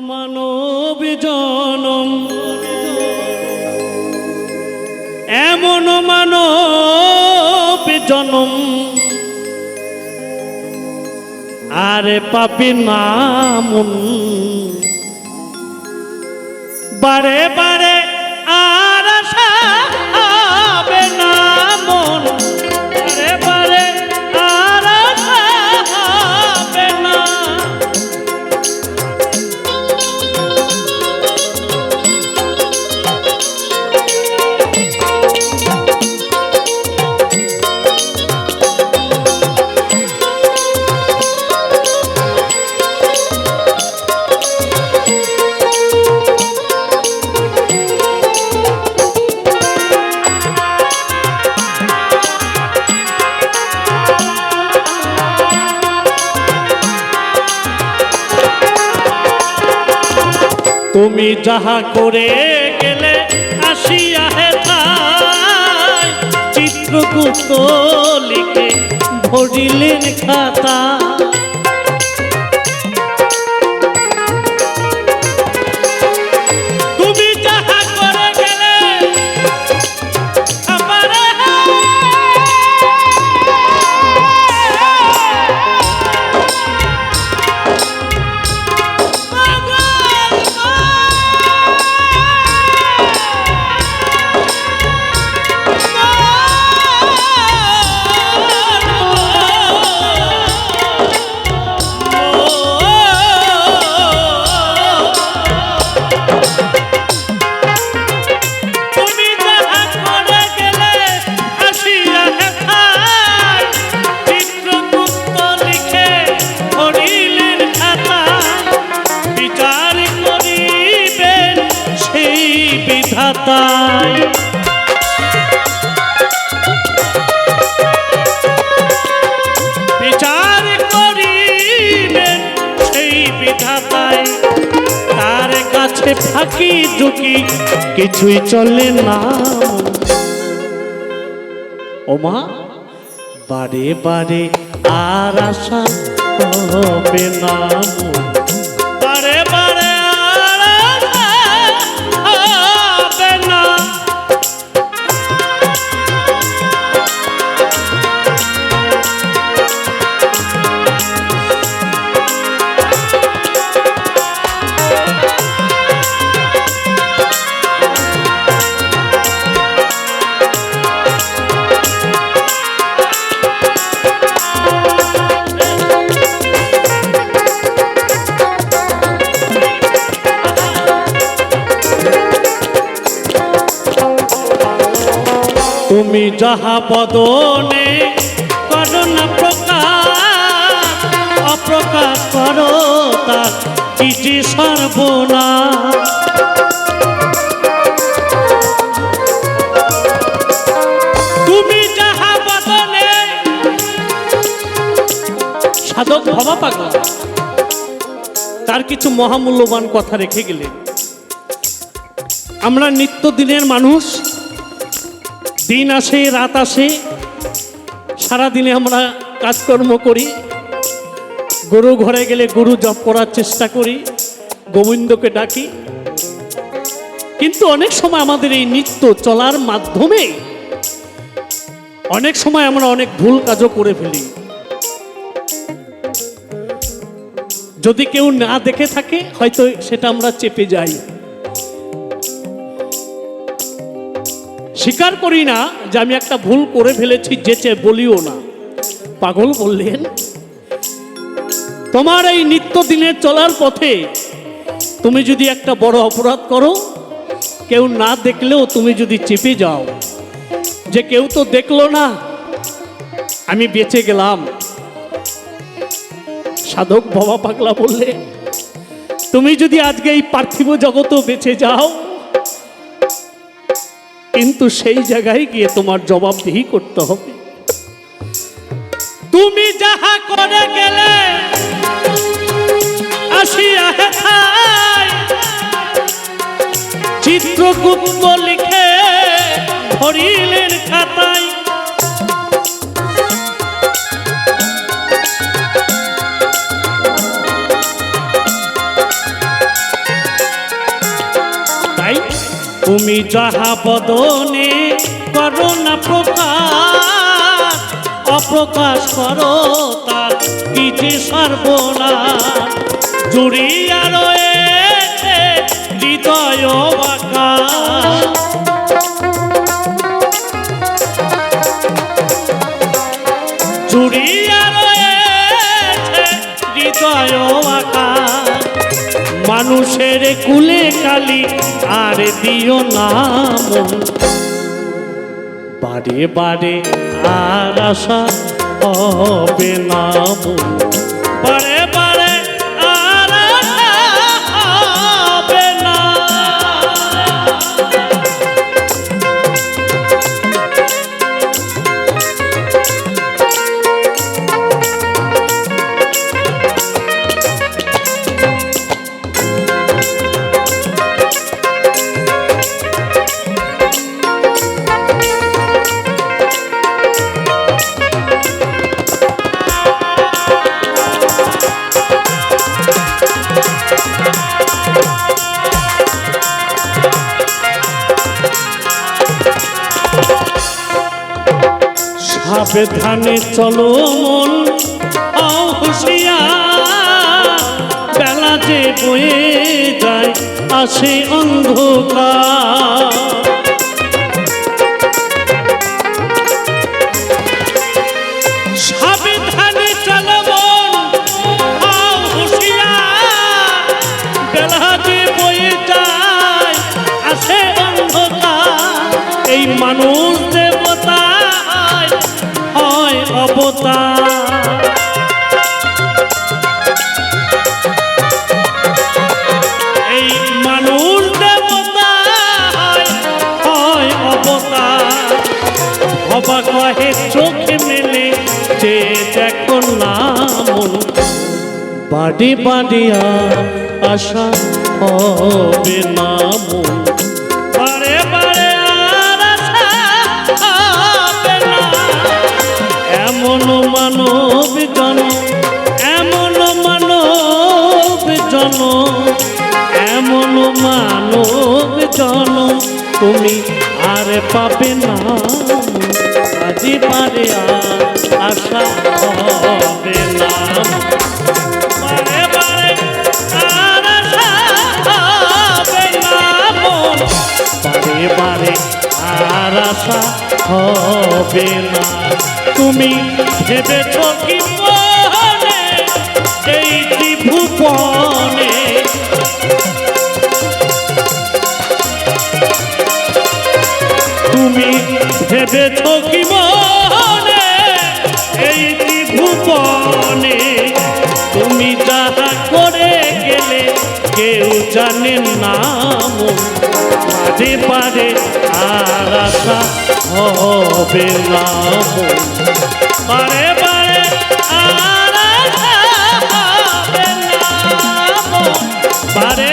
মানব জনম এমন মানব জনম আরে পাপি নামুন বারে বারে আর আশা হবে না মন বারে বারে আর আশা হবে না তুমি যাহা করে গেলে আসিয়া হেথায় চিত্রগুপ্ত লিখে ভরিলেন খাতা তুমি যাহা করে গেলে আমার বিচার করিবেন সেই বিধাতায় তার কাছে ফাঁকি ঝুঁকি কিছুই চলে না ওমা বারে বারে আর আশা হবে না বারে বারে তুমি যাহা বদনে করো না প্রকাশ অপ্রকাশ করো তার কি যে সর্বনাশ তুমি যাহা বদনে সাধক ভবা পাগলা তার কিছু মহামূল্যবান কথা রেখে গেলেন আমরা নিত্যদিনের মানুষ দিন আসে রাত আসে সারাদিনে আমরা কাজকর্ম করি গরু ঘরে গেলে গরু জপ করার চেষ্টা করি গোবিন্দকে ডাকি কিন্তু অনেক সময় আমাদের এই নিত্য চলার মাধ্যমে অনেক সময় আমরা অনেক ভুল কাজও করে ফেলি যদি কেউ না দেখে থাকে হয়তো সেটা আমরা চেপে যাই স্বীকার করি না যে আমি একটা ভুল করে ফেলেছি যেচে বলিও না পাগল বললেন তোমার এই নিত্যদিনের চলার পথে তুমি যদি একটা বড় অপরাধ করো কেউ না দেখলেও তুমি যদি চেপে যাও যে কেউ তো দেখলো না আমি বেঁচে গেলাম সাধক বাবা পাগলা বললে তুমি যদি আজকে এই পার্থিব জগতেও বেঁচে যাও কিন্তু সেই জায়গায় গিয়ে তোমার জবাবদিহি করতে হবে তুমি যাহা করে গেলে আসিয়া হেথায় চিত্রগুপ্ত লিখে ভরিলেন খাতায় তুমি যাহা বদনে করো না প্রকাশ, অপ্রকাশ করো তার কি যে সর্বনাশ। জুড়িয়া রয়েছে হৃদয় আকাশ, জুড়িয়া রয়েছে হৃদয় আকাশ। মানুষের কুলে কালি আর দিও না মন, বারে বারে আর আশা হবে না মন, বারে বারে আর আশা হবে না। সাবধানে চলো মন হুঁশিয়ার, বেলা যে বয়ে যায় আসে অন্ধকার। সাবধানে চলো মন হুঁশিয়ার, বেলা যে বয়ে যায় আসে অন্ধকার। এই মানুষ দেবতা হয় অবতার, এই মানুষ দেবতা হয় অবতার। অবাক হয় চোখে মেলে যে দেখো না মন, বাড়ি বাড়ি আশা হবে না মন, বারে বারে আর আশা হবে না। এমন মানব জন, এমন মানব জন, এমন মানব জন তুমি আর পাবে না, আজি পারে আশা হবে না, বারে বারে আর আশা হবে না মন, বারে বারে আর আশা হবে না। তুমি ভেবেছ কি মনে এই ত্রিভুবনে, তুমি ভেবেছ কি মনে এই ত্রিভুবনে, তুমি যাহা করে গেলে কেউ জানে না মন, বারে বারে আর আশা হবে না মন, বারে বারে আর আশা হবে না মন, বারে